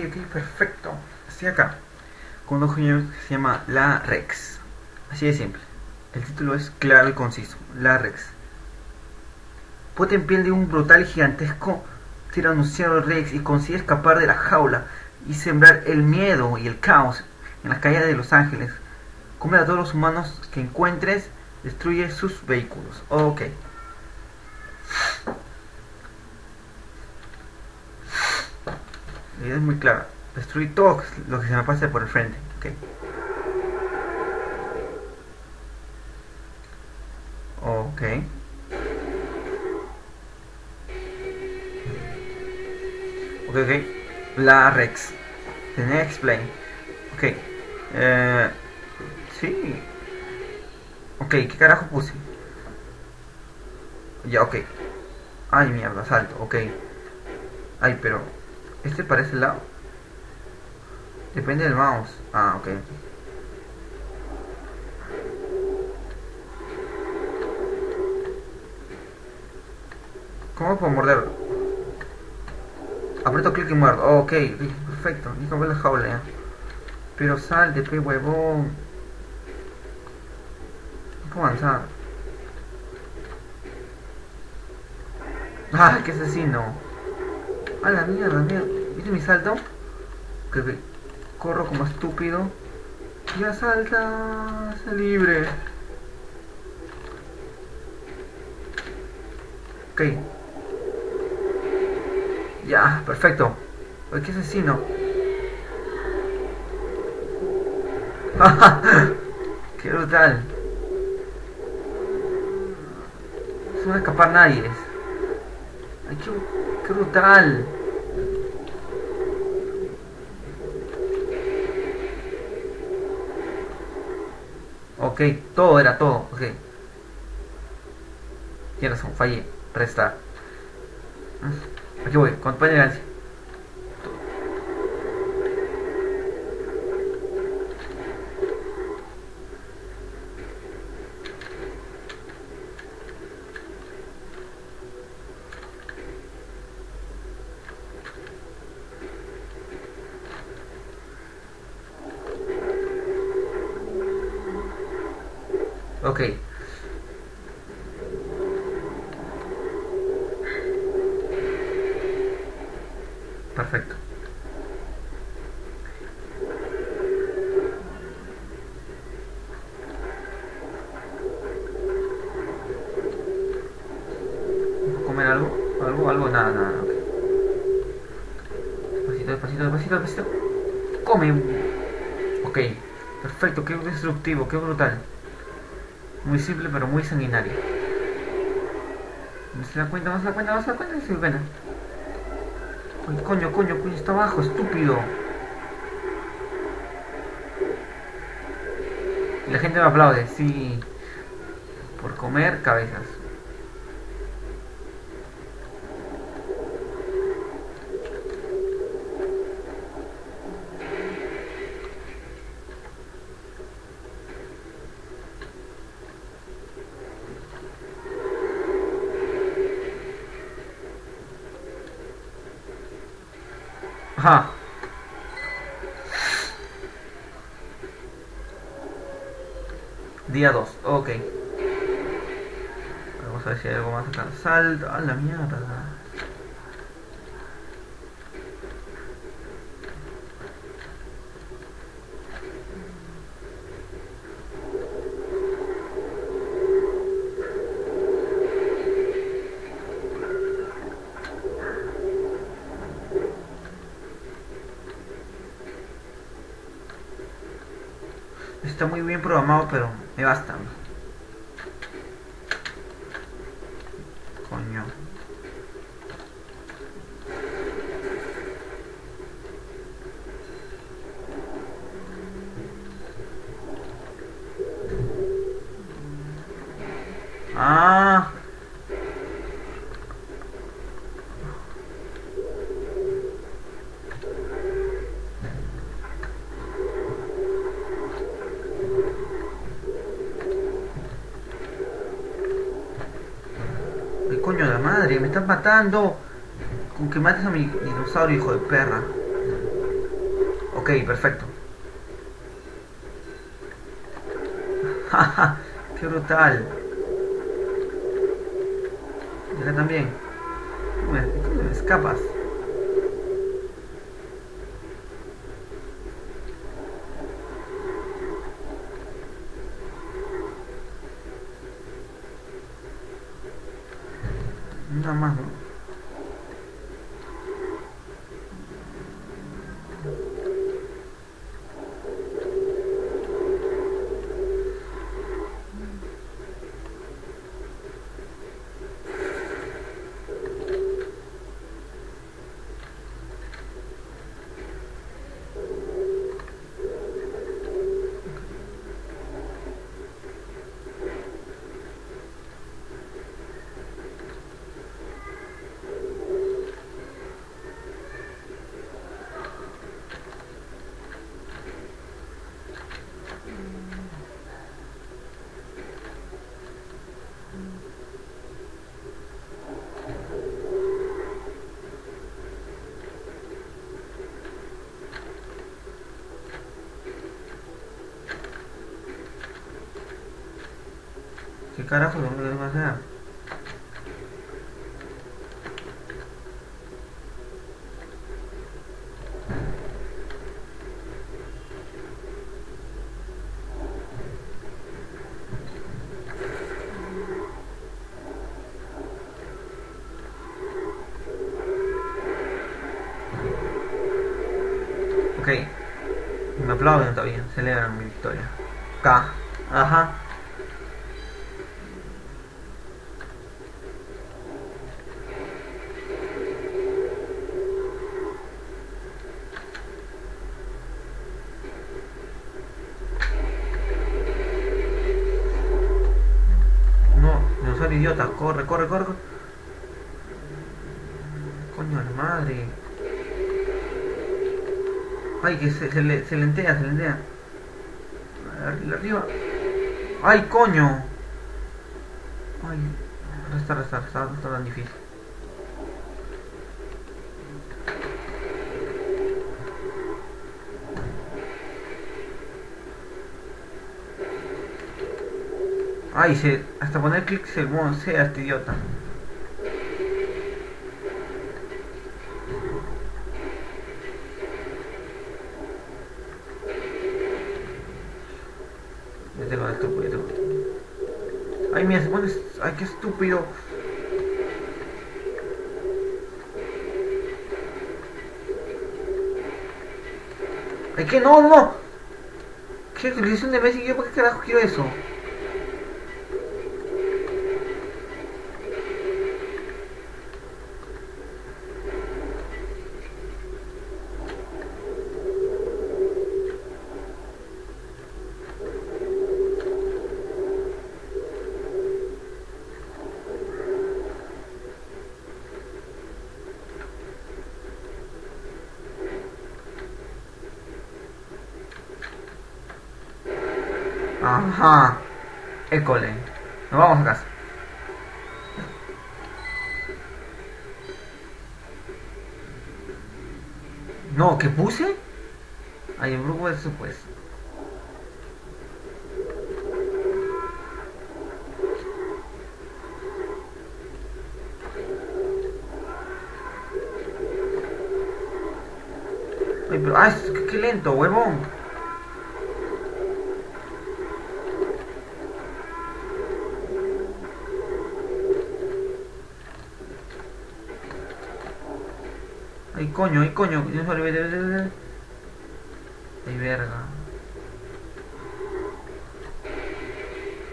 ok, perfecto. Estoy acá. Con un juego que se llama La Rex. Así de simple. El título es claro y conciso. La Rex. Pote en piel de un brutal y gigantesco tiranosaurio Rex y consigue escapar de la jaula y sembrar el miedo y el caos en las calles de Los Ángeles. Come a todos los humanos que encuentres, destruye sus vehículos. Ok. La idea es muy clara. Destruir todo lo que se me pase por el frente. Ok. Ok. Ok, ok. La Rex. The next plane. Ok. Sí. Ok, ¿qué carajo puse? Ya, ok. Ay, mierda, salto. Ok. Ay, pero... ¿este para ese lado? Depende del mouse. Ah, ok. ¿Cómo puedo morder? Aprieto clic y muerdo. Oh, ok, perfecto. Dijo ver la jaula ya. Pero salte, pe huevón. No puedo avanzar. Ah, qué asesino. A la mierda, mierda. ¿Viste mi salto? Que corro como estúpido. Ya salta. Sé libre. Ok. Ya, perfecto. Ay, qué asesino. Qué brutal. No va a escapar nadie. Ay, qué brutal. Ok, todo era todo. Ok. Tienes razón, fallé. Restar. Aquí voy, con tu elegancia. Ok, perfecto. ¿Comer algo? ¿Algo? Nada, nada. Ok. Despacito, despacito, despacito, despacito. Come. Ok, perfecto, qué destructivo, qué brutal. Muy simple, pero muy sanguinario. ¿No se da cuenta? ¿No se da cuenta? ¿No se da cuenta? Sí, bueno. Coño, está abajo, estúpido. Y la gente me aplaude, sí. Por comer cabezas. Ajá. Día 2, ok. Vamos a ver si hay algo más acá. Salto. A la mierda. Está muy bien programado, pero me basta. Coño. Ah. ¿Qué coño de madre? Me están matando. Con que mates a mi dinosaurio, hijo de perra. Ok, perfecto. Jaja, qué brutal. Y acá también. ¿Cómo me escapas? Nada más, ¿no? ¿Qué carajo? ¿Dónde lo vas a hacer? Ok, me aplauden todavía, celebran mi victoria. K, ajá. No, dinosaurio idiota, corre, corre, corre. Coño de la madre. Ay, que se lentea, se lentea. Arriba. Ay, coño. Ay, resta, resta, resta, no está tan difícil. Ay, hasta poner clic se sea este idiota. Ya tengo el estúpido. Ay, mira, se pone. Ay, qué estúpido. Ay, que no, no. ¿Qué utilización de Messi? ¿Yo para qué carajo quiero eso? Ajá. École. Nos vamos a casa. No, ¿qué puse? Ay, en grupo eso pues. Ay, pero. Ay, qué lento, huevón. Ay, coño, ay, coño. Ay, verga.